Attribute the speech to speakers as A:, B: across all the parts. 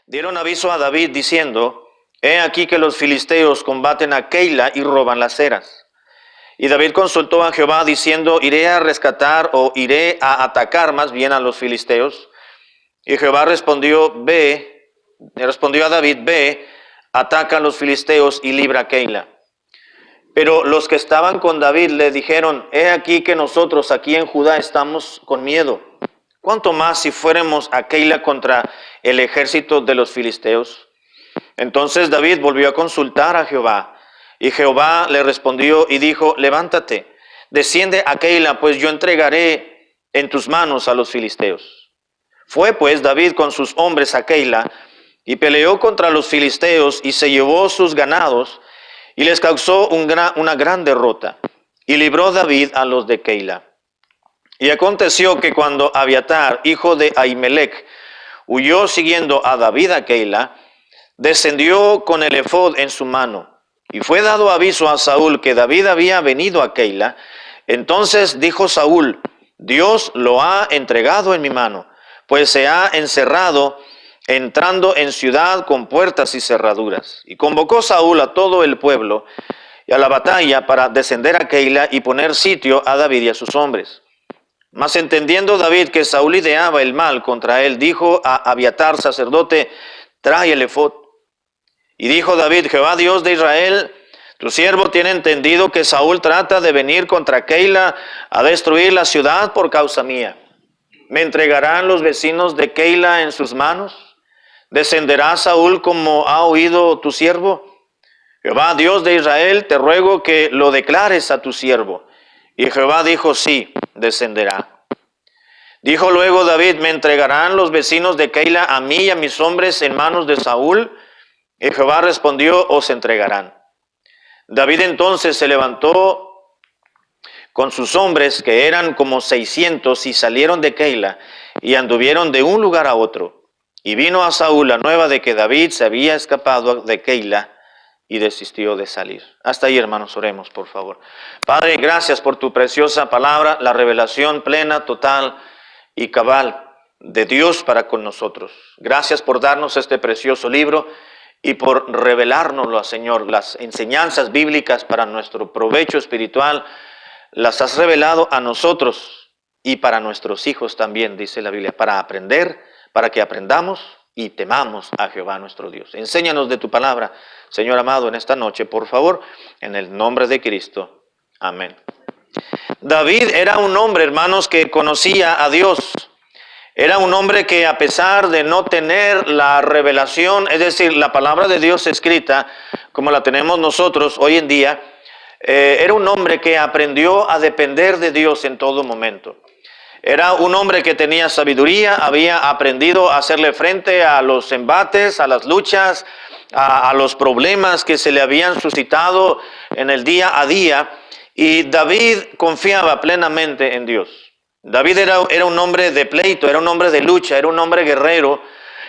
A: dieron aviso a David diciendo: he aquí que los filisteos combaten a Keila y roban las ceras. Y David consultó a Jehová diciendo: ¿iré a rescatar o iré a atacar más bien a los filisteos? Y Jehová respondió a David: ve, ataca a los filisteos y libra a Keila. Pero los que estaban con David le dijeron: he aquí que nosotros aquí en Judá estamos con miedo. ¿Cuánto más si fuéramos a Keila contra el ejército de los filisteos? Entonces David volvió a consultar a Jehová. Y Jehová le respondió y dijo: levántate, desciende a Keila, pues yo entregaré en tus manos a los filisteos. Fue pues David con sus hombres a Keila y peleó contra los filisteos y se llevó sus ganados y les causó una gran derrota. Y libró David a los de Keila. Y aconteció que cuando Abiatar, hijo de Ahimelech, huyó siguiendo a David a Keila, descendió con el efod en su mano. Y fue dado aviso a Saúl que David había venido a Keila. Entonces dijo Saúl: Dios lo ha entregado en mi mano, pues se ha encerrado, entrando en ciudad con puertas y cerraduras. Y convocó Saúl a todo el pueblo y a la batalla para descender a Keila y poner sitio a David y a sus hombres. Mas entendiendo David que Saúl ideaba el mal contra él, dijo a Abiatar sacerdote: trae el efod. Y dijo David: Jehová Dios de Israel, tu siervo tiene entendido que Saúl trata de venir contra Keila a destruir la ciudad por causa mía. ¿Me entregarán los vecinos de Keila en sus manos? ¿Descenderá Saúl como ha oído tu siervo? Jehová Dios de Israel, te ruego que lo declares a tu siervo. Y Jehová dijo: sí, descenderá. Dijo luego David: ¿me entregarán los vecinos de Keila a mí y a mis hombres en manos de Saúl? Y Jehová respondió: os entregarán. David entonces se levantó con sus hombres, que eran como 600, y salieron de Keila, y anduvieron de un lugar a otro. Y vino a Saúl la nueva de que David se había escapado de Keila, y desistió de salir. Hasta ahí, hermanos, oremos, por favor. Padre, gracias por tu preciosa palabra, la revelación plena, total y cabal de Dios para con nosotros. Gracias por darnos este precioso libro y por revelárnoslo, Señor. Las enseñanzas bíblicas para nuestro provecho espiritual las has revelado a nosotros y para nuestros hijos también, dice la Biblia, para aprender, para que aprendamos y temamos a Jehová nuestro Dios. Enséñanos de tu palabra, Señor amado, en esta noche, por favor, en el nombre de Cristo. Amén. David era un hombre, hermanos, que conocía a Dios. Era un hombre que, a pesar de no tener la revelación, es decir, la palabra de Dios escrita, como la tenemos nosotros hoy en día, era un hombre que aprendió a depender de Dios en todo momento. Era un hombre que tenía sabiduría, había aprendido a hacerle frente a los embates, a las luchas, a los problemas que se le habían suscitado en el día a día. Y David confiaba plenamente en Dios. David era un hombre de pleito, era un hombre de lucha, era un hombre guerrero.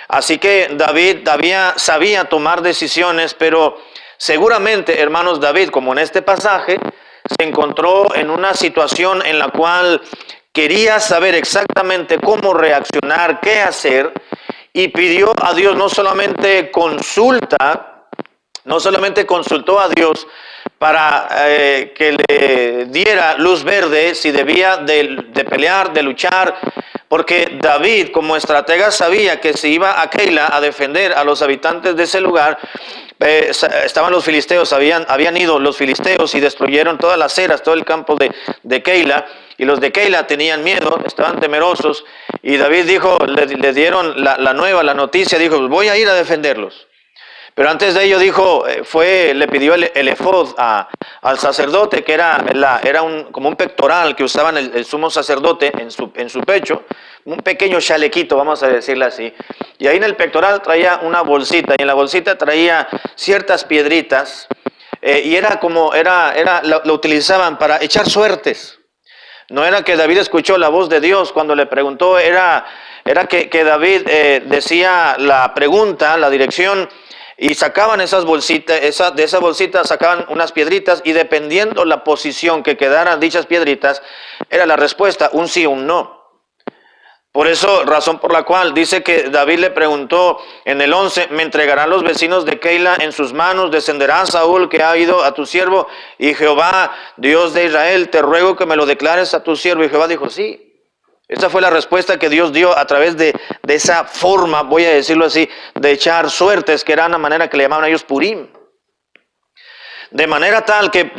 A: Así que David sabía tomar decisiones, pero seguramente, hermanos, David, como en este pasaje, se encontró en una situación en la cual quería saber exactamente cómo reaccionar, qué hacer, y pidió a Dios no solamente consultó a Dios para que le diera luz verde si debía de pelear, de luchar, porque David, como estratega, sabía que si iba a Keila a defender a los habitantes de ese lugar, estaban los filisteos, habían ido los filisteos y destruyeron todas las ceras, todo el campo de Keila, y los de Keila tenían miedo, estaban temerosos, y David dijo, le dieron la noticia, dijo: voy a ir a defenderlos. Pero antes de ello le pidió el efod al sacerdote, que era como un pectoral que usaban el sumo sacerdote en su pecho, un pequeño chalequito, vamos a decirle así. Y ahí en el pectoral traía una bolsita, y en la bolsita traía ciertas piedritas, y lo utilizaban para echar suertes. No era que David escuchó la voz de Dios cuando le preguntó, era que David decía la pregunta, la dirección, y sacaban esas bolsitas, de esa bolsita sacaban unas piedritas, y dependiendo la posición que quedaran dichas piedritas, era la respuesta, un sí o un no. Por eso, razón por la cual dice que David le preguntó en el 11, ¿me entregarán los vecinos de Keila en sus manos? ¿Descenderá Saúl que ha ido a tu siervo? Y Jehová, Dios de Israel, te ruego que me lo declares a tu siervo. Y Jehová dijo, sí. Esa fue la respuesta que Dios dio a través de esa forma, voy a decirlo así, de echar suertes, que era una manera que le llamaban ellos Purim. De manera tal que,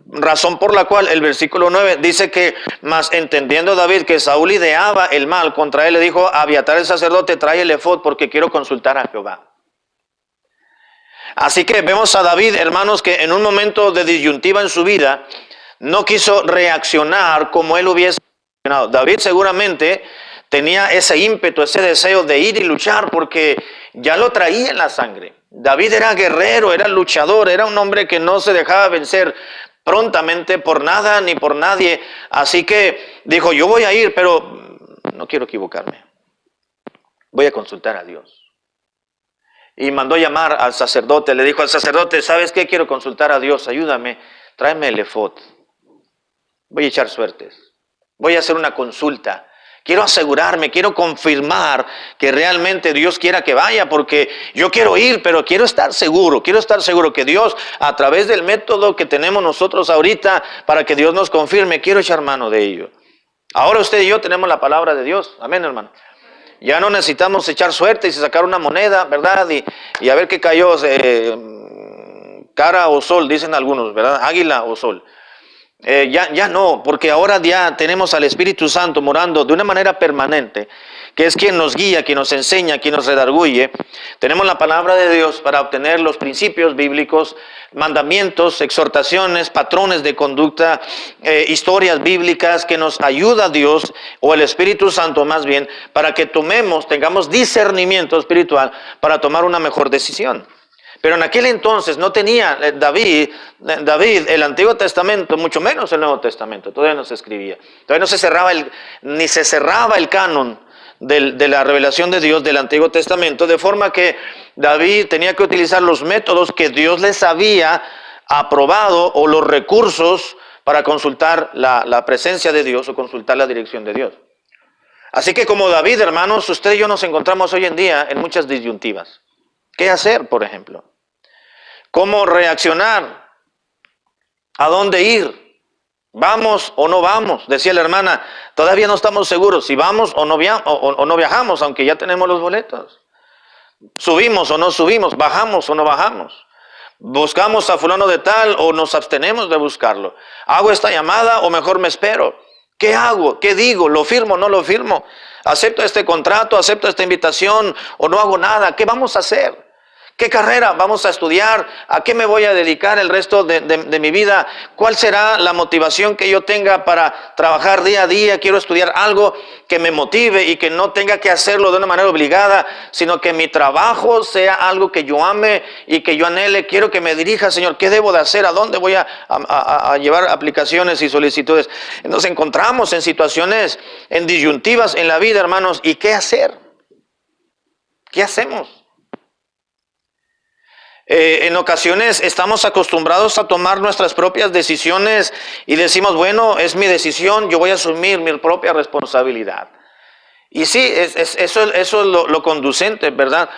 A: razón por la cual el versículo 9 dice que, mas entendiendo David que Saúl ideaba el mal contra él, le dijo a Abiatar el sacerdote, trae el efod porque quiero consultar a Jehová. Así que vemos a David, hermanos, que en un momento de disyuntiva en su vida, no quiso reaccionar como él hubiese reaccionado. David seguramente tenía ese ímpetu, ese deseo de ir y luchar porque ya lo traía en la sangre. David era guerrero, era luchador, era un hombre que no se dejaba vencer prontamente por nada ni por nadie. Así que dijo, yo voy a ir, pero no quiero equivocarme. Voy a consultar a Dios. Y mandó llamar al sacerdote, le dijo al sacerdote, ¿sabes qué? Quiero consultar a Dios, ayúdame, tráeme el efod. Voy a echar suertes, voy a hacer una consulta. Quiero asegurarme, quiero confirmar que realmente Dios quiera que vaya, porque yo quiero ir, pero quiero estar seguro que Dios, a través del método que tenemos nosotros ahorita, para que Dios nos confirme, quiero echar mano de ello. Ahora usted y yo tenemos la palabra de Dios, amén, hermano. Ya no necesitamos echar suertes y sacar una moneda, ¿verdad? Y a ver qué cayó, cara o sol, dicen algunos, ¿verdad? Águila o sol. Ya no, porque ahora ya tenemos al Espíritu Santo morando de una manera permanente, que es quien nos guía, quien nos enseña, quien nos redarguye. Tenemos la palabra de Dios para obtener los principios bíblicos, mandamientos, exhortaciones, patrones de conducta, historias bíblicas que nos ayuda Dios, o el Espíritu Santo más bien, para que tengamos discernimiento espiritual para tomar una mejor decisión. Pero en aquel entonces no tenía David el Antiguo Testamento, mucho menos el Nuevo Testamento. Todavía no se escribía. Todavía no se cerraba ni se cerraba el canon de la revelación de Dios del Antiguo Testamento. De forma que David tenía que utilizar los métodos que Dios les había aprobado o los recursos para consultar la presencia de Dios o consultar la dirección de Dios. Así que como David, hermanos, usted y yo nos encontramos hoy en día en muchas disyuntivas. ¿Qué hacer, por ejemplo? ¿Cómo reaccionar? ¿A dónde ir? ¿Vamos o no vamos? Decía la hermana, todavía no estamos seguros si vamos o no viajamos, aunque ya tenemos los boletos. ¿Subimos o no subimos? ¿Bajamos o no bajamos? ¿Buscamos a fulano de tal o nos abstenemos de buscarlo? ¿Hago esta llamada o mejor me espero? ¿Qué hago? ¿Qué digo? ¿Lo firmo o no lo firmo? ¿Acepto este contrato? ¿Acepto esta invitación o no hago nada? ¿Qué vamos a hacer? ¿Qué carrera vamos a estudiar? ¿A qué me voy a dedicar el resto de mi vida? ¿Cuál será la motivación que yo tenga para trabajar día a día? Quiero estudiar algo que me motive y que no tenga que hacerlo de una manera obligada, sino que mi trabajo sea algo que yo ame y que yo anhele. Quiero que me dirija, Señor, ¿qué debo de hacer? ¿A dónde voy a llevar aplicaciones y solicitudes? Nos encontramos en situaciones, en disyuntivas en la vida, hermanos. ¿Y qué hacer? ¿Qué hacemos? En ocasiones estamos acostumbrados a tomar nuestras propias decisiones y decimos, bueno, es mi decisión, yo voy a asumir mi propia responsabilidad. Y sí, eso es lo conducente, ¿verdad?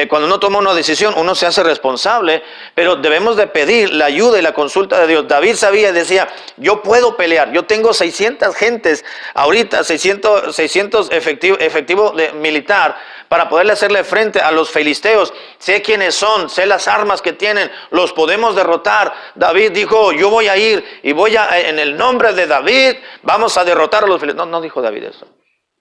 A: Cuando uno toma una decisión, uno se hace responsable, pero debemos de pedir la ayuda y la consulta de Dios. David sabía y decía, yo puedo pelear, yo tengo 600 gentes ahorita, 600 efectivo militar, para poderle hacerle frente a los filisteos. Sé quiénes son, sé las armas que tienen, los podemos derrotar. David dijo, yo voy a ir y en el nombre de David, vamos a derrotar a los filisteos. No dijo David eso.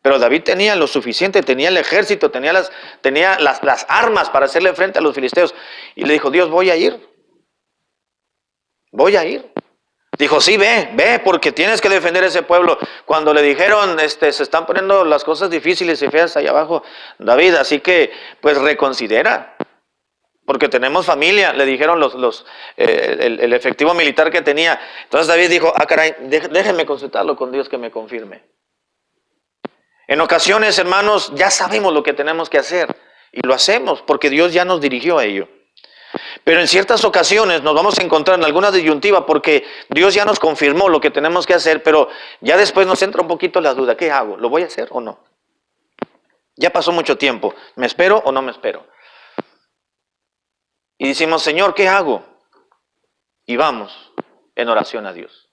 A: Pero David tenía lo suficiente, tenía el ejército, tenía las armas para hacerle frente a los filisteos. Y le dijo, Dios, voy a ir. Voy a ir. Dijo, sí, ve, porque tienes que defender ese pueblo. Cuando le dijeron, se están poniendo las cosas difíciles y feas allá abajo, David, así que, pues reconsidera. Porque tenemos familia, le dijeron el efectivo militar que tenía. Entonces David dijo, caray, déjenme consultarlo con Dios que me confirme. En ocasiones, hermanos, ya sabemos lo que tenemos que hacer y lo hacemos porque Dios ya nos dirigió a ello. Pero en ciertas ocasiones nos vamos a encontrar en alguna disyuntiva porque Dios ya nos confirmó lo que tenemos que hacer, pero ya después nos entra un poquito la duda. ¿Qué hago? ¿Lo voy a hacer o no? Ya pasó mucho tiempo. ¿Me espero o no me espero? Y decimos, Señor, ¿qué hago? Y vamos en oración a Dios.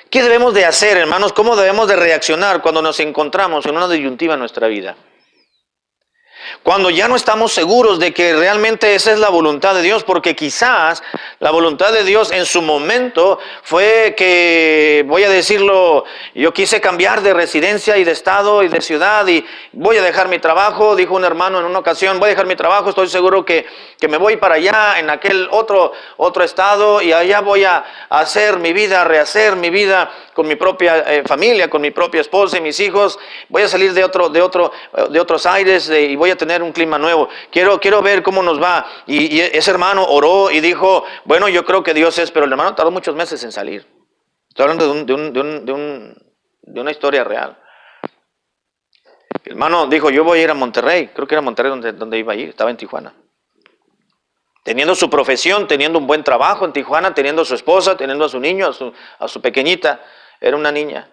A: ¿Qué debemos de hacer, hermanos? ¿Cómo debemos de reaccionar cuando nos encontramos en una disyuntiva en nuestra vida? Cuando ya no estamos seguros de que realmente esa es la voluntad de Dios, porque quizás la voluntad de Dios en su momento fue que, voy a decirlo, yo quise cambiar de residencia y de estado y de ciudad y voy a dejar mi trabajo, dijo un hermano en una ocasión, voy a dejar mi trabajo, estoy seguro que me voy para allá en aquel otro estado y allá voy a hacer mi vida, a rehacer mi vida con mi propia familia, con mi propia esposa y mis hijos, voy a salir de otros aires y voy a tener un clima nuevo. Quiero ver cómo nos va. Y ese hermano oró y dijo, bueno, yo creo que Dios es, pero el hermano tardó muchos meses en salir. Estoy hablando de una historia real. El hermano dijo, yo voy a ir a Monterrey. Creo que era Monterrey donde iba a ir, estaba en Tijuana. Teniendo su profesión, teniendo un buen trabajo en Tijuana, teniendo a su esposa, teniendo a su niño, a su pequeñita, era una niña.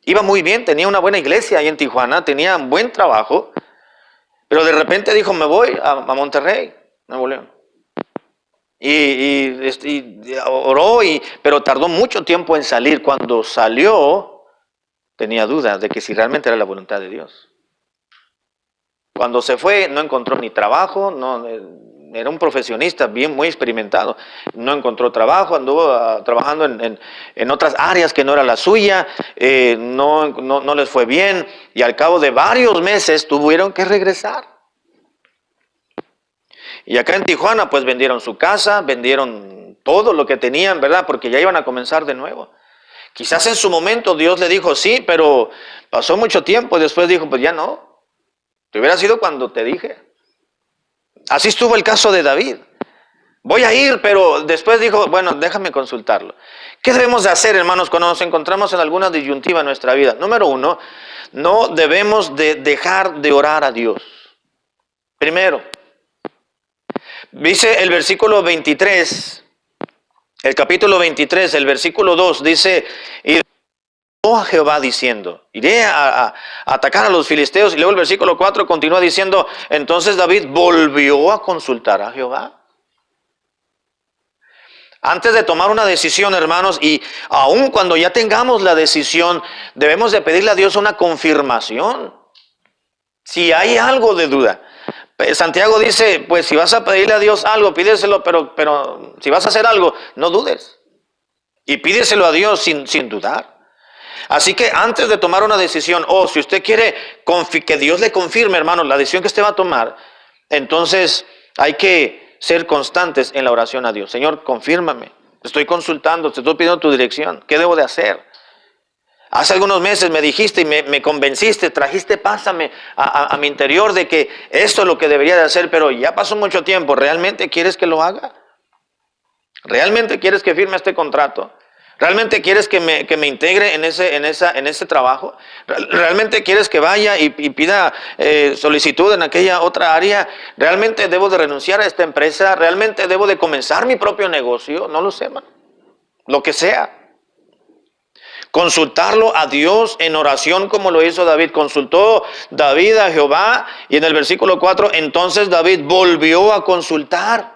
A: Iba muy bien, tenía una buena iglesia ahí en Tijuana, tenía un buen trabajo, pero de repente dijo, me voy a Monterrey, Nuevo León. Y oró, pero tardó mucho tiempo en salir. Cuando salió, tenía dudas de que si realmente era la voluntad de Dios. Cuando se fue, no encontró ni trabajo, era un profesionista muy experimentado, no encontró trabajo, anduvo trabajando en otras áreas que no era la suya, no les fue bien y al cabo de varios meses tuvieron que regresar. Y acá en Tijuana pues vendieron su casa, vendieron todo lo que tenían, ¿verdad? Porque ya iban a comenzar de nuevo. Quizás en su momento Dios le dijo sí, pero pasó mucho tiempo y después dijo pues ya no, te hubiera sido cuando te dije. Así estuvo el caso de David. Voy a ir, pero después dijo, bueno, déjame consultarlo. ¿Qué debemos de hacer, hermanos, cuando nos encontramos en alguna disyuntiva en nuestra vida? Número uno, no debemos de dejar de orar a Dios. Primero, dice el versículo 23, el capítulo 23, el versículo 2, dice, y a Jehová diciendo, iré a atacar a los filisteos. Y luego el versículo 4 continúa diciendo, entonces David volvió a consultar a Jehová. Antes de tomar una decisión, hermanos, y aun cuando ya tengamos la decisión, debemos de pedirle a Dios una confirmación. Si hay algo de duda. Santiago dice, pues si vas a pedirle a Dios algo, pídeselo, pero si vas a hacer algo, no dudes. Y pídeselo a Dios sin dudar. Así que antes de tomar una decisión, si usted quiere que Dios le confirme, hermano, la decisión que usted va a tomar, entonces hay que ser constantes en la oración a Dios. Señor, confírmame, te estoy consultando, te estoy pidiendo tu dirección, ¿qué debo de hacer? Hace algunos meses me dijiste y me convenciste, trajiste paz a mi interior de que esto es lo que debería de hacer, pero ya pasó mucho tiempo. ¿Realmente quieres que lo haga? ¿Realmente quieres que firme este contrato? ¿Realmente quieres que me integre en ese trabajo? ¿Realmente quieres que vaya y pida solicitud en aquella otra área? ¿Realmente debo de renunciar a esta empresa? ¿Realmente debo de comenzar mi propio negocio? No lo sé, man. Lo que sea. Consultarlo a Dios en oración como lo hizo David. Consultó David a Jehová y en el versículo 4, entonces David volvió a consultar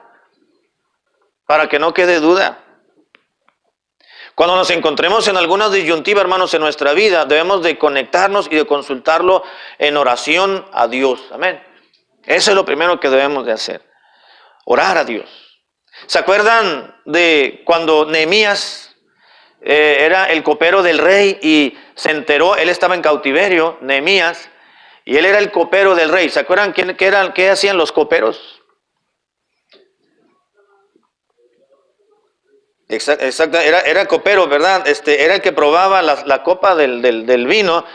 A: para que no quede duda. Cuando nos encontremos en alguna disyuntiva, hermanos, en nuestra vida, debemos de conectarnos y de consultarlo en oración a Dios. Amén. Eso es lo primero que debemos de hacer. Orar a Dios. ¿Se acuerdan de cuando Nehemías era el copero del rey y se enteró? Él estaba en cautiverio, Nehemías, y él era el copero del rey. ¿Se acuerdan qué hacían los coperos? Exacto, era copero, ¿verdad? Era el que probaba la copa del vino,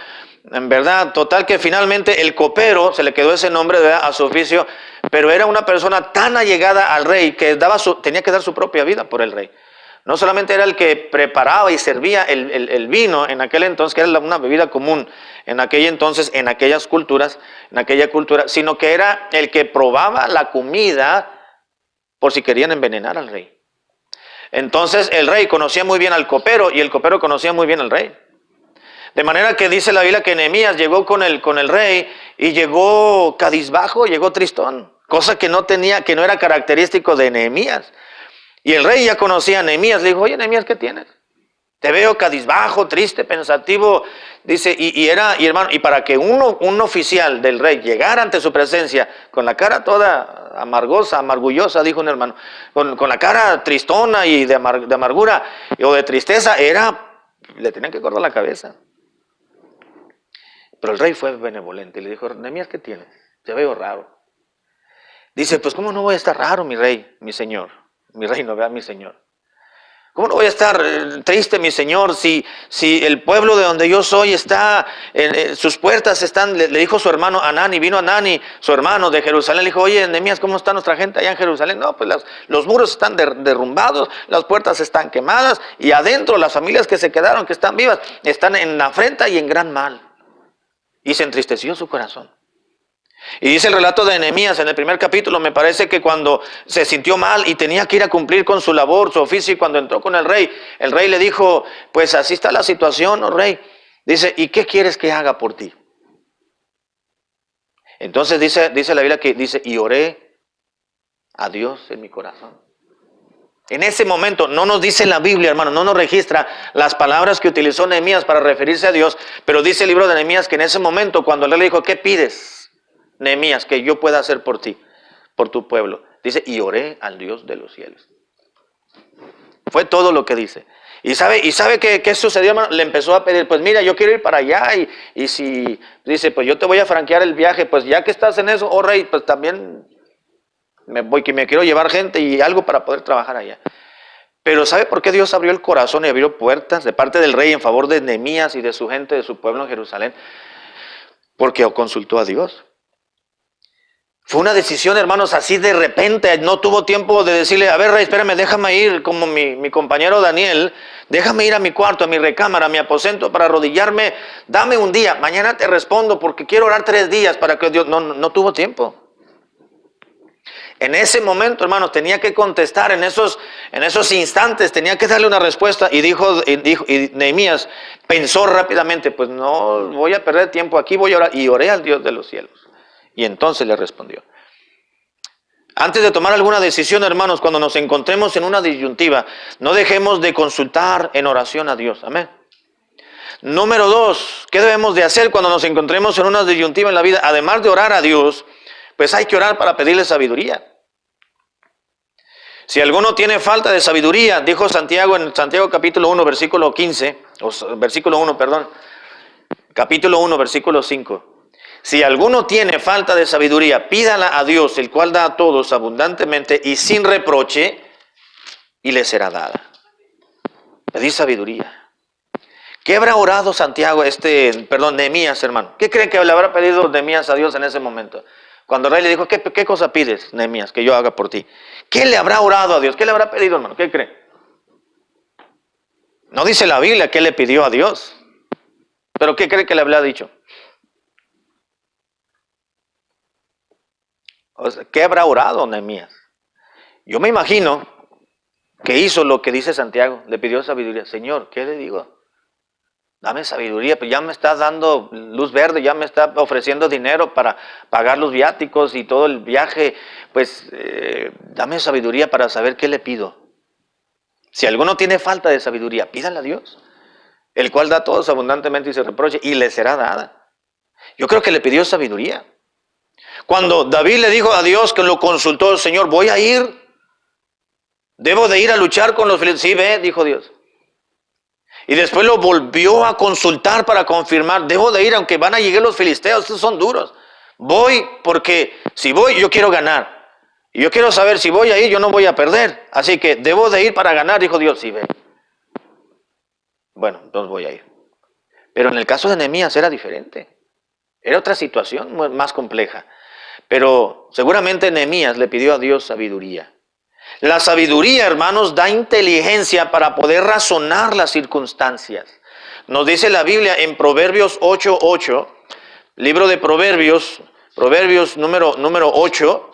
A: en verdad. Total que finalmente el copero, se le quedó ese nombre, ¿verdad?, a su oficio, pero era una persona tan allegada al rey que tenía que dar su propia vida por el rey. No solamente era el que preparaba y servía el vino en aquel entonces, que era una bebida común en aquel entonces, en aquellas culturas, en aquella cultura, sino que era el que probaba la comida por si querían envenenar al rey. Entonces el rey conocía muy bien al copero y el copero conocía muy bien al rey. De manera que dice la Biblia que Nehemías llegó con el rey y llegó cabizbajo, llegó tristón, cosa que no era característico de Nehemías. Y el rey ya conocía a Nehemías, le dijo, oye Nehemías, ¿qué tienes? Te veo cabizbajo, triste, pensativo. Dice, y hermano, y para que un oficial del rey llegara ante su presencia con la cara toda amargullosa, dijo un hermano, con la cara tristona y de amargura o de tristeza, le tenían que cortar la cabeza. Pero el rey fue benevolente y le dijo, Nehemías, ¿qué tienes? Te veo raro. Dice, pues ¿cómo no voy a estar raro, mi rey, mi señor? Mi reino, vea, mi señor. ¿Cómo no voy a estar triste, mi señor, si el pueblo de donde yo soy está, sus puertas están, le dijo su hermano Anani, vino Anani, su hermano de Jerusalén, le dijo, oye, Nehemías, ¿cómo está nuestra gente allá en Jerusalén? No, pues los muros están derrumbados, las puertas están quemadas, y adentro las familias que se quedaron, que están vivas, están en afrenta y en gran mal. Y se entristeció su corazón. Y dice el relato de Nehemías en el primer capítulo, me parece que cuando se sintió mal y tenía que ir a cumplir con su labor, su oficio, y cuando entró con el rey le dijo, pues así está la situación, oh rey. Dice, ¿y qué quieres que haga por ti? Entonces dice la Biblia que dice, y oré a Dios en mi corazón. En ese momento, no nos dice la Biblia, hermano, no nos registra las palabras que utilizó Nehemías para referirse a Dios, pero dice el libro de Nehemías que en ese momento, cuando el rey le dijo, ¿qué pides, Nehemías, que yo pueda hacer por ti, por tu pueblo? Dice, y oré al Dios de los cielos. Fue todo lo que dice. ¿Y sabe qué sucedió, hermano? Le empezó a pedir, pues mira, yo quiero ir para allá, y si dice, pues yo te voy a franquear el viaje, pues ya que estás en eso, oh rey, pues también que me quiero llevar gente y algo para poder trabajar allá. Pero ¿sabe por qué Dios abrió el corazón y abrió puertas de parte del rey en favor de Nehemías y de su gente, de su pueblo en Jerusalén? Porque consultó a Dios. Fue una decisión, hermanos, así de repente. No tuvo tiempo de decirle, a ver, rey, espérame, déjame ir, como mi compañero Daniel, déjame ir a mi cuarto, a mi recámara, a mi aposento para arrodillarme. Dame un día, mañana te respondo porque quiero orar 3 días para que Dios... No tuvo tiempo. En ese momento, hermanos, tenía que contestar, en esos instantes tenía que darle una respuesta. Y Nehemías pensó rápidamente, pues no voy a perder tiempo aquí, voy a orar. Y oré al Dios de los cielos. Y entonces le respondió. Antes de tomar alguna decisión, hermanos, cuando nos encontremos en una disyuntiva, no dejemos de consultar en oración a Dios. Amén. Número 2, ¿qué debemos de hacer cuando nos encontremos en una disyuntiva en la vida? Además de orar a Dios, pues hay que orar para pedirle sabiduría. Si alguno tiene falta de sabiduría, dijo Santiago en Santiago capítulo 1, versículo 15, versículo 1, perdón, capítulo 1, versículo 5. Si alguno tiene falta de sabiduría, pídala a Dios, el cual da a todos abundantemente y sin reproche, y le será dada. Pedí sabiduría. ¿Qué habrá orado Nehemías, hermano? ¿Qué creen que le habrá pedido Nehemías a Dios en ese momento? Cuando el rey le dijo, ¿qué cosa pides, Nehemías, que yo haga por ti? ¿Qué le habrá orado a Dios? ¿Qué le habrá pedido, hermano? ¿Qué creen? No dice la Biblia qué le pidió a Dios. ¿Pero qué cree que le habrá dicho? O sea, ¿qué habrá orado Nehemías? Yo me imagino que hizo lo que dice Santiago. Le pidió sabiduría. Señor, ¿qué le digo? Dame sabiduría, pues ya me está dando luz verde, ya me está ofreciendo dinero para pagar los viáticos y todo el viaje. Pues dame sabiduría para saber qué le pido. Si alguno tiene falta de sabiduría, pídale a Dios, el cual da a todos abundantemente y se reproche, y le será dada. Yo creo que le pidió sabiduría. Cuando David le dijo a Dios, que lo consultó, Señor, voy a ir, debo de ir a luchar con los filisteos. Sí, ve, dijo Dios. Y después lo volvió a consultar para confirmar, debo de ir, aunque van a llegar los filisteos, estos son duros. Voy porque si voy yo quiero ganar. Y yo quiero saber si voy a ir, yo no voy a perder. Así que debo de ir para ganar, dijo Dios. Sí, ve. Bueno, entonces voy a ir. Pero en el caso de Nehemías era diferente. Era otra situación más compleja. Pero seguramente Nehemías le pidió a Dios sabiduría. La sabiduría, hermanos, da inteligencia para poder razonar las circunstancias. Nos dice la Biblia en Proverbios 8:8, libro de Proverbios número 8,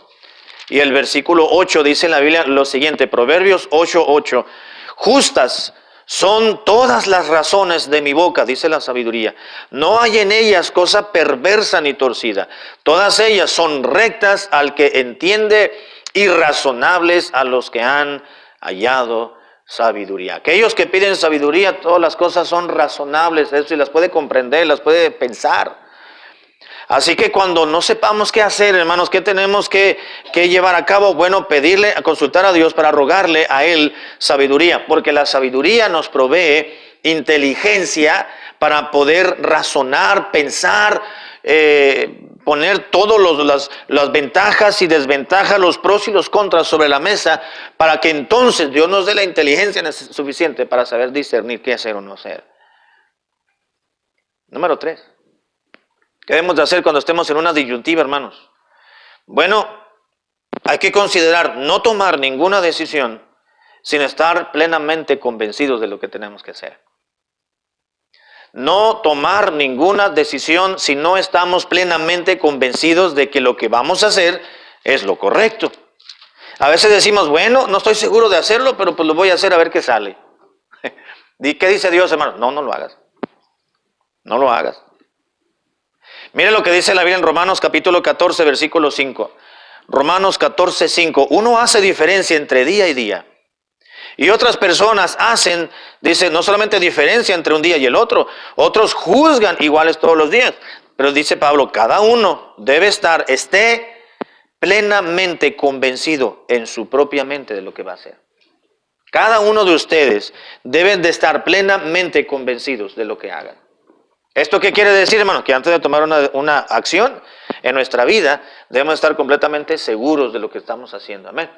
A: y el versículo 8 dice en la Biblia lo siguiente, Proverbios 8:8, justas Son todas las razones de mi boca, dice la sabiduría. No hay en ellas cosa perversa ni torcida. Todas ellas son rectas al que entiende y razonables a los que han hallado sabiduría. Aquellos que piden sabiduría, todas las cosas son razonables, eso, y las puede comprender, las puede pensar. Así que cuando no sepamos qué hacer, hermanos, qué tenemos que llevar a cabo, bueno, pedirle, consultar a Dios para rogarle a Él sabiduría, porque la sabiduría nos provee inteligencia para poder razonar, pensar, poner todas las ventajas y desventajas, los pros y los contras sobre la mesa, para que entonces Dios nos dé la inteligencia suficiente para saber discernir qué hacer o no hacer. Número 3. ¿Qué debemos de hacer cuando estemos en una disyuntiva, hermanos? Bueno, hay que considerar no tomar ninguna decisión sin estar plenamente convencidos de lo que tenemos que hacer. No tomar ninguna decisión si no estamos plenamente convencidos de que lo que vamos a hacer es lo correcto. A veces decimos, bueno, no estoy seguro de hacerlo, pero pues lo voy a hacer a ver qué sale. ¿Y qué dice Dios, hermano? No lo hagas. No lo hagas. Mire lo que dice la Biblia en Romanos capítulo 14, versículo 5. Romanos 14, 5. Uno hace diferencia entre día y día. Y otras personas hacen, dice, no solamente diferencia entre un día y el otro. Otros juzgan iguales todos los días. Pero dice Pablo, cada uno debe esté plenamente convencido en su propia mente de lo que va a hacer. Cada uno de ustedes deben de estar plenamente convencidos de lo que hagan. ¿Esto qué quiere decir, hermano? Que antes de tomar una acción en nuestra vida, debemos estar completamente seguros de lo que estamos haciendo. Amén.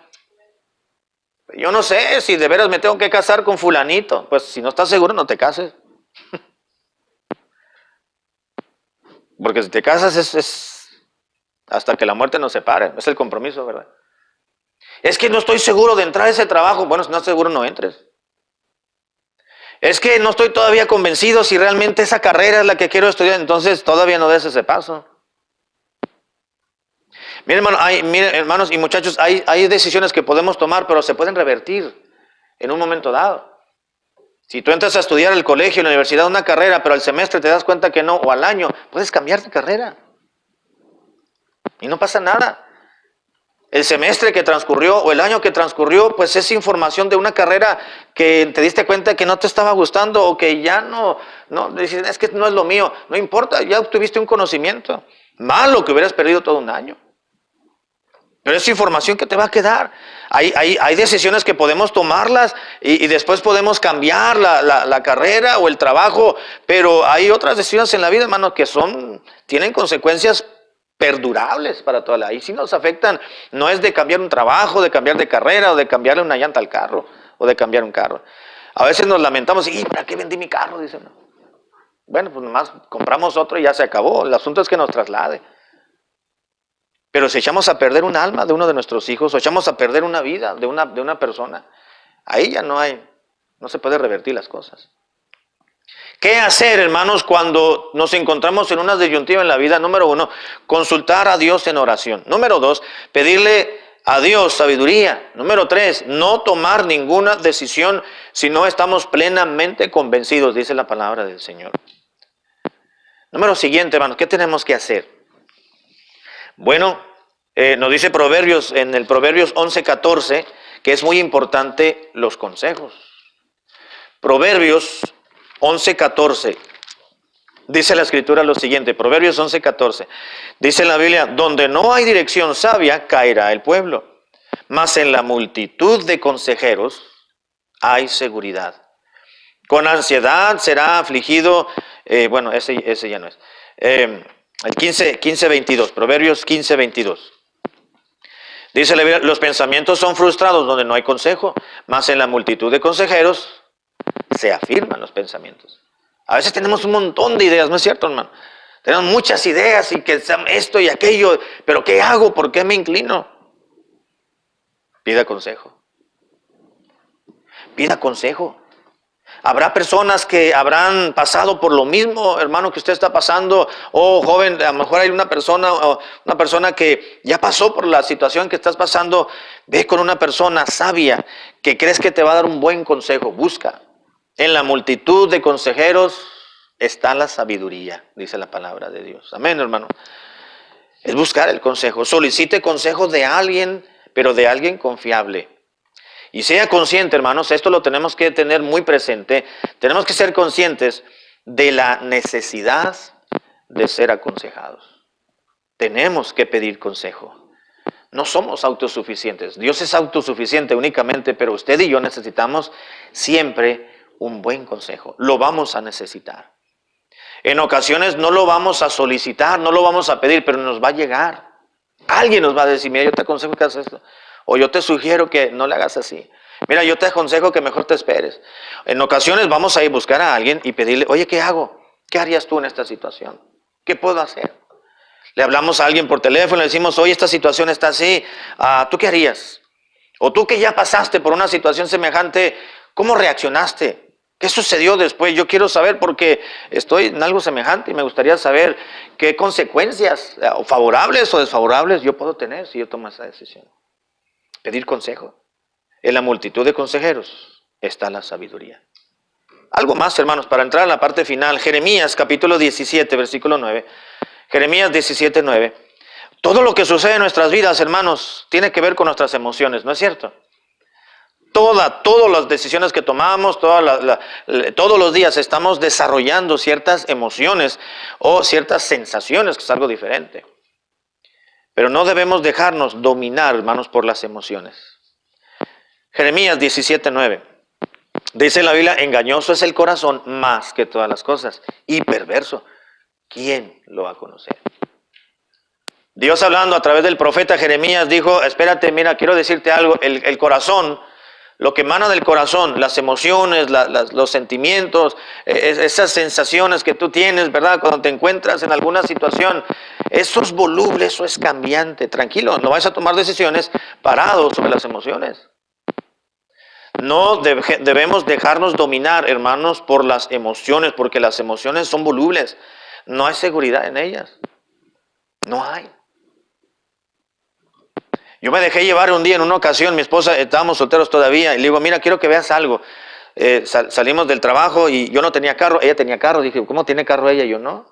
A: Yo no sé si de veras me tengo que casar con fulanito. Pues si no estás seguro, no te cases. Porque si te casas es hasta que la muerte nos separe. Es el compromiso, ¿verdad? Es que no estoy seguro de entrar a ese trabajo. Bueno, si no estás seguro, no entres. Es que no estoy todavía convencido si realmente esa carrera es la que quiero estudiar, entonces todavía no des ese paso. Miren, hermanos y muchachos, hay decisiones que podemos tomar, pero se pueden revertir en un momento dado. Si tú entras a estudiar el colegio, en la universidad, una carrera, pero al semestre te das cuenta que no, o al año, puedes cambiar de carrera. Y no pasa nada. El semestre que transcurrió o el año que transcurrió, pues es información de una carrera que te diste cuenta que no te estaba gustando o que ya no, dices, es que no es lo mío. No importa, ya obtuviste un conocimiento. Malo que hubieras perdido todo un año. Pero es información que te va a quedar. Hay decisiones que podemos tomarlas y después podemos cambiar la carrera o el trabajo, pero hay otras decisiones en la vida, hermano, que tienen consecuencias perdurables para toda la vida. Y si nos afectan, no es de cambiar un trabajo, de cambiar de carrera o de cambiarle una llanta al carro o de cambiar un carro. A veces nos lamentamos, ¿y para qué vendí mi carro? Dicen. Bueno, pues nomás compramos otro y ya se acabó. El asunto es que nos traslade. Pero si echamos a perder un alma de uno de nuestros hijos o echamos a perder una vida de una persona, ahí ya no se puede revertir las cosas. ¿Qué hacer, hermanos, cuando nos encontramos en una disyuntiva en la vida? Número 1, consultar a Dios en oración. Número 2, pedirle a Dios sabiduría. Número 3, no tomar ninguna decisión si no estamos plenamente convencidos, dice la palabra del Señor. Número siguiente, hermanos, ¿qué tenemos que hacer? Bueno, nos dice Proverbios, en el Proverbios 11:14, que es muy importante los consejos. Proverbios 11:14. Dice la Escritura lo siguiente, Proverbios 11:14. Dice la Biblia, donde no hay dirección sabia, caerá el pueblo, mas en la multitud de consejeros hay seguridad. Con ansiedad será afligido, bueno, ese ya no es. El 15:22, Proverbios 15:22. Dice la Biblia, los pensamientos son frustrados donde no hay consejo, mas en la multitud de consejeros se afirman los pensamientos. A veces tenemos un montón de ideas, ¿no es cierto, hermano? Tenemos muchas ideas y que esto y aquello, pero ¿qué hago? ¿Por qué me inclino? Pida consejo. Pida consejo. Habrá personas que habrán pasado por lo mismo, hermano, que usted está pasando. Oh, joven, a lo mejor hay una persona que ya pasó por la situación que estás pasando. Ve con una persona sabia que crees que te va a dar un buen consejo. Busca. En la multitud de consejeros está la sabiduría, dice la palabra de Dios. Amén, hermano. Es buscar el consejo. Solicite consejo de alguien, pero de alguien confiable. Y sea consciente, hermanos, esto lo tenemos que tener muy presente. Tenemos que ser conscientes de la necesidad de ser aconsejados. Tenemos que pedir consejo. No somos autosuficientes. Dios es autosuficiente únicamente, pero usted y yo necesitamos siempre un buen consejo. Lo vamos a necesitar. En ocasiones no lo vamos a solicitar, no lo vamos a pedir, pero nos va a llegar. Alguien nos va a decir, mira, yo te aconsejo que hagas esto. O yo te sugiero que no le hagas así. Mira, yo te aconsejo que mejor te esperes. En ocasiones vamos a ir a buscar a alguien y pedirle, oye, ¿qué hago? ¿Qué harías tú en esta situación? ¿Qué puedo hacer? Le hablamos a alguien por teléfono, le decimos, oye, esta situación está así, ¿tú qué harías? O tú que ya pasaste por una situación semejante, ¿cómo reaccionaste? ¿Qué sucedió después? Yo quiero saber porque estoy en algo semejante y me gustaría saber qué consecuencias, o favorables o desfavorables, yo puedo tener si yo tomo esa decisión. Pedir consejo. En la multitud de consejeros está la sabiduría. Algo más, hermanos, para entrar a la parte final. Jeremías capítulo 17, versículo 9. Jeremías 17, 9. Todo lo que sucede en nuestras vidas, hermanos, tiene que ver con nuestras emociones, ¿no es cierto? Todas las decisiones que tomamos, todos los días estamos desarrollando ciertas emociones o ciertas sensaciones, que es algo diferente. Pero no debemos dejarnos dominar, hermanos, por las emociones. Jeremías 17, 9. Dice la Biblia, engañoso es el corazón más que todas las cosas y perverso. ¿Quién lo va a conocer? Dios hablando a través del profeta Jeremías dijo, espérate, mira, quiero decirte algo, el corazón, lo que emana del corazón, las emociones, los sentimientos, esas sensaciones que tú tienes, ¿verdad? Cuando te encuentras en alguna situación, eso es voluble, eso es cambiante. Tranquilo, no vas a tomar decisiones parados sobre las emociones. No debemos dejarnos dominar, hermanos, por las emociones, porque las emociones son volubles. No hay seguridad en ellas. No hay. Yo me dejé llevar un día, en una ocasión, mi esposa, estábamos solteros todavía, y le digo, mira, quiero que veas algo. Salimos del trabajo y yo no tenía carro, ella tenía carro. Dije, ¿cómo tiene carro ella? Yo no.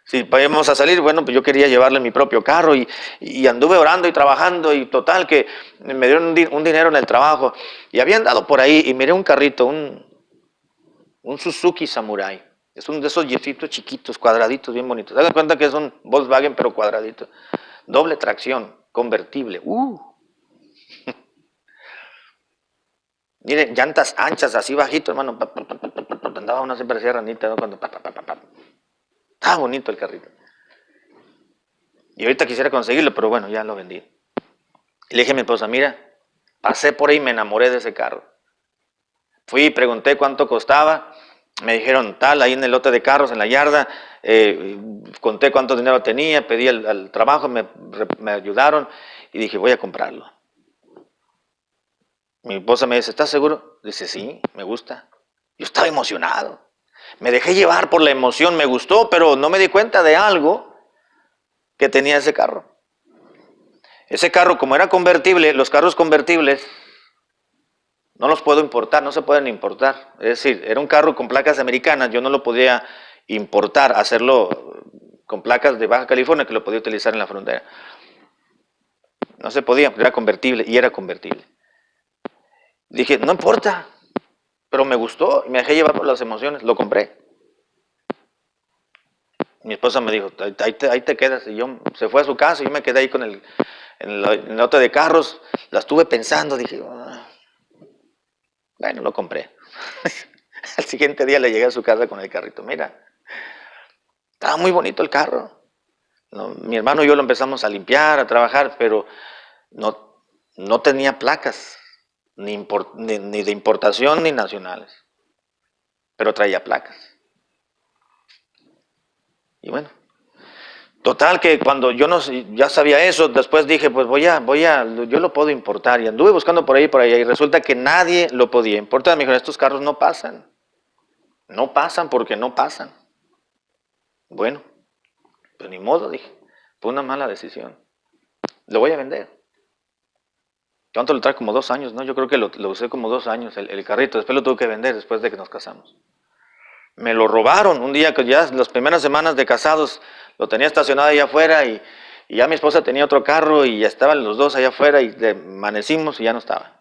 A: Si íbamos a salir, bueno, pues yo quería llevarle mi propio carro y anduve orando y trabajando y total que me dieron un dinero en el trabajo. Y había andado por ahí y miré un carrito, un Suzuki Samurai. Es uno de esos jeepitos chiquitos, cuadraditos, bien bonitos. Hagan cuenta que es un Volkswagen, pero cuadradito. Doble tracción, convertible. Miren, llantas anchas, así bajito, hermano. Andaba una siempre parecía ranita, ¿no? Cuando estaba bonito el carrito. Y ahorita quisiera conseguirlo, pero bueno, ya lo vendí. Y le dije a mi esposa, mira, pasé por ahí y me enamoré de ese carro. Fui y pregunté cuánto costaba. Me dijeron tal, ahí en el lote de carros, en la yarda. Conté cuánto dinero tenía, pedí al trabajo, me ayudaron y dije, voy a comprarlo. Mi esposa me dice, ¿estás seguro? Dice, sí, me gusta. Yo estaba emocionado. Me dejé llevar por la emoción, me gustó, pero no me di cuenta de algo que tenía ese carro. Ese carro, como era convertible, los carros convertibles no los puedo importar, no se pueden importar. Es decir, era un carro con placas americanas, yo no lo podía importar, hacerlo con placas de Baja California que lo podía utilizar en la frontera. No se podía, era convertible y era convertible. Dije, no importa, pero me gustó y me dejé llevar por las emociones, lo compré. Mi esposa me dijo, ahí te quedas. Y se fue a su casa y yo me quedé ahí con en el lote de carros. La estuve pensando, dije, bueno, lo compré. Al siguiente día le llegué a su casa con el carrito. Mira, estaba muy bonito el carro. No, mi hermano y yo lo empezamos a limpiar, a trabajar, pero no tenía placas, ni de importación ni nacionales. Pero traía placas. Y bueno, total que cuando yo ya sabía eso, después dije, pues yo lo puedo importar. Y anduve buscando por ahí, y resulta que nadie lo podía importar. Me dijeron, estos carros no pasan. No pasan porque no pasan. Bueno, pues ni modo, dije. Fue una mala decisión. Lo voy a vender. ¿Cuánto lo trae? Como 2 años, ¿no? Yo creo que lo usé como 2 años, el carrito. Después lo tuve que vender después de que nos casamos. Me lo robaron un día que ya las primeras semanas de casados lo tenía estacionado allá afuera y ya mi esposa tenía otro carro y ya estaban los dos allá afuera y amanecimos y ya no estaba.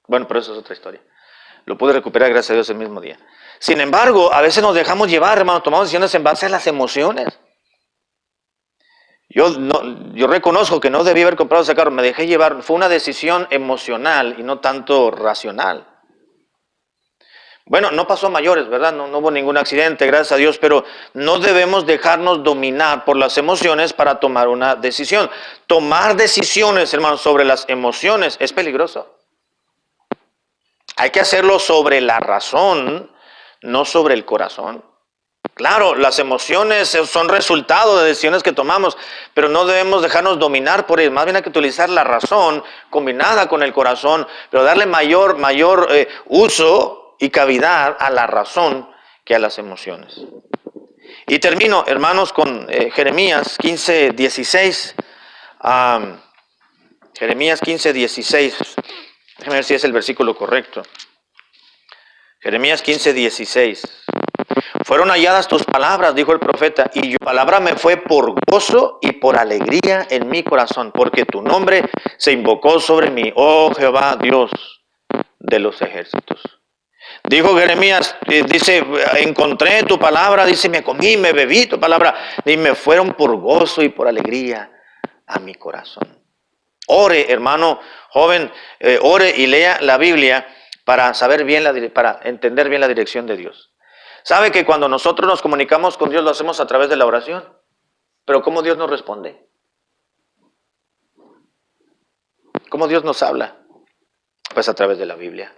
A: Bueno, pero eso es otra historia. Lo pude recuperar, gracias a Dios, el mismo día. Sin embargo, a veces nos dejamos llevar, hermano, tomamos decisiones en base a las emociones. Yo reconozco que no debí haber comprado ese carro, me dejé llevar, fue una decisión emocional y no tanto racional. Bueno, no pasó a mayores, ¿verdad? No hubo ningún accidente, gracias a Dios, pero no debemos dejarnos dominar por las emociones para tomar una decisión. Tomar decisiones, hermanos, sobre las emociones es peligroso. Hay que hacerlo sobre la razón, no sobre el corazón. Claro, las emociones son resultado de decisiones que tomamos, pero no debemos dejarnos dominar por ellas. Más bien hay que utilizar la razón combinada con el corazón, pero darle mayor uso y cavidad a la razón que a las emociones. Y termino, hermanos, con Jeremías 15:16. Jeremías 15:16. Déjenme ver si es el versículo correcto. Jeremías 15:16. Fueron halladas tus palabras, dijo el profeta, y tu palabra me fue por gozo y por alegría en mi corazón, porque tu nombre se invocó sobre mí, oh Jehová, Dios de los ejércitos. Dijo Jeremías, dice, encontré tu palabra, dice, me comí, me bebí tu palabra, y me fueron por gozo y por alegría a mi corazón. Ore, hermano joven, ore y lea la Biblia para saber bien, para entender bien la dirección de Dios. ¿Sabe que cuando nosotros nos comunicamos con Dios lo hacemos a través de la oración? Pero ¿cómo Dios nos responde? ¿Cómo Dios nos habla? Pues a través de la Biblia.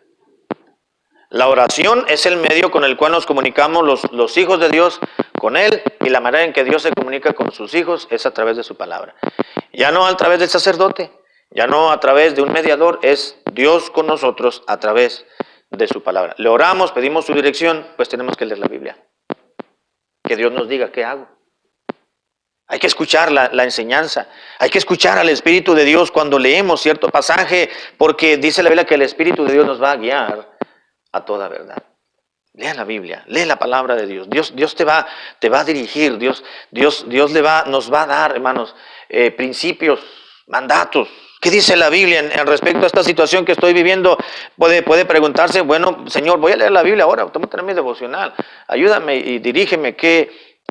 A: La oración es el medio con el cual nos comunicamos los hijos de Dios con Él, y la manera en que Dios se comunica con sus hijos es a través de su palabra. Ya no a través del sacerdote, ya no a través de un mediador, es Dios con nosotros a través de su palabra. Le oramos, pedimos su dirección, pues tenemos que leer la Biblia. Que Dios nos diga qué hago. Hay que escuchar la enseñanza, hay que escuchar al Espíritu de Dios cuando leemos cierto pasaje, porque dice la Biblia que el Espíritu de Dios nos va a guiar a toda verdad. Lea la Biblia, lee la palabra de Dios. Dios te va a dirigir, Dios nos va a dar, hermanos, principios, mandatos. ¿Qué dice la Biblia en respecto a esta situación que estoy viviendo? Puede preguntarse, bueno, Señor, voy a leer la Biblia ahora, tomo mi devocional, ayúdame y dirígeme, ¿qué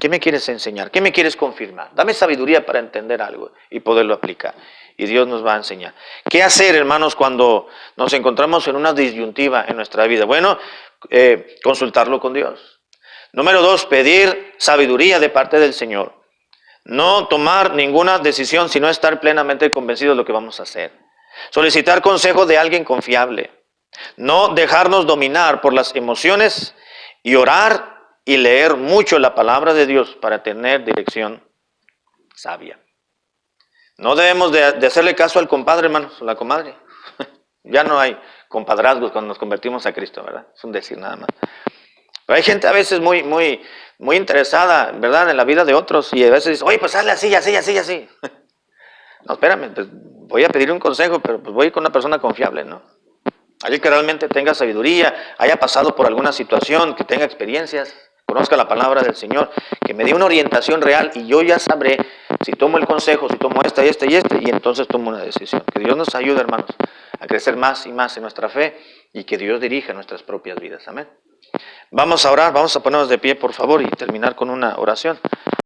A: me quieres enseñar? ¿Qué me quieres confirmar? Dame sabiduría para entender algo y poderlo aplicar. Y Dios nos va a enseñar. ¿Qué hacer, hermanos, cuando nos encontramos en una disyuntiva en nuestra vida? Bueno, consultarlo con Dios. Número 2, pedir sabiduría de parte del Señor. No tomar ninguna decisión sino estar plenamente convencidos de lo que vamos a hacer. Solicitar consejo de alguien confiable. No dejarnos dominar por las emociones y orar y leer mucho la palabra de Dios para tener dirección sabia. No debemos de hacerle caso al compadre, hermanos, o la comadre. Ya no hay compadrazgos cuando nos convertimos a Cristo, ¿verdad? Es un decir nada más. Pero hay gente a veces muy interesada, ¿verdad?, en la vida de otros, y a veces dice, oye, pues hazle así, así, así, así. No, espérame, pues voy a pedir un consejo, pero pues voy con una persona confiable, ¿no? Alguien que realmente tenga sabiduría, haya pasado por alguna situación, que tenga experiencias, conozca la palabra del Señor, que me dé una orientación real y yo ya sabré si tomo el consejo, si tomo esta y entonces tomo una decisión. Que Dios nos ayude, hermanos, a crecer más y más en nuestra fe y que Dios dirija nuestras propias vidas. Amén. Vamos a orar, vamos a ponernos de pie, por favor, y terminar con una oración.